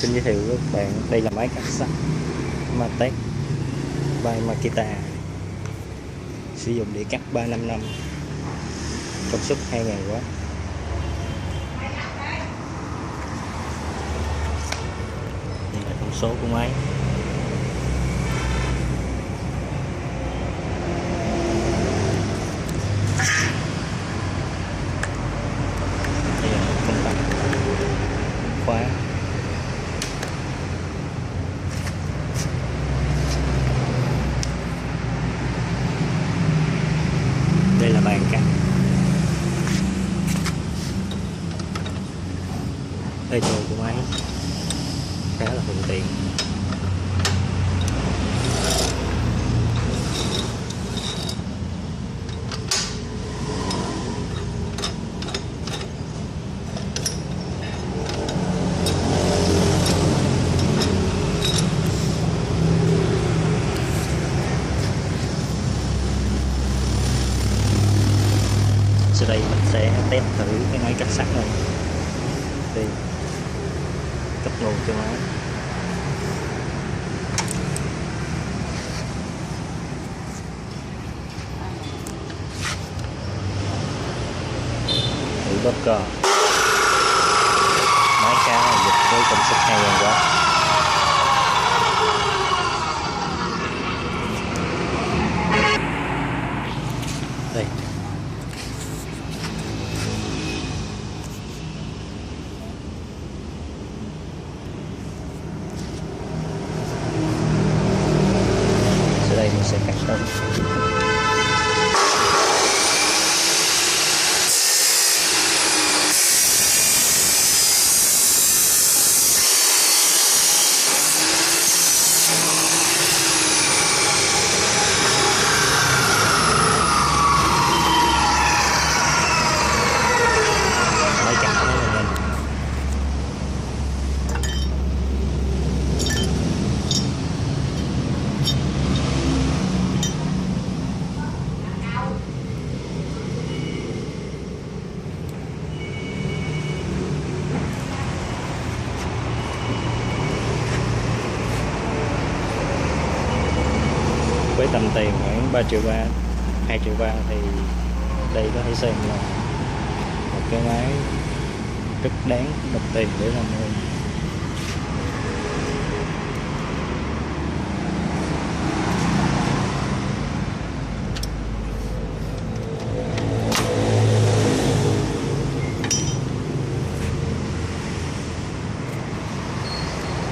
Xin giới thiệu với các bạn, đây là máy cắt sắt Matec by Makita, sử dụng để cắt 355, công suất 2000W. Đây là thông số của máy. Đây là công tắc khóa. Đây là bàn cắt. Đây đồ của máy khá là thuận tiện. Sau đây mình sẽ test thử cái máy cắt sắt này. Đây, cấp nguồn cho máy. Thử bóp cò. Máy cá dịch với công suất 2000W. Đây. Đây mình sẽ cắt tông. Máy cắt nó là nhanh. Với tầm tiền khoảng 3 triệu ba, 2 triệu ba thì đây có thể xem là một cái máy rất đáng đồng tiền để làm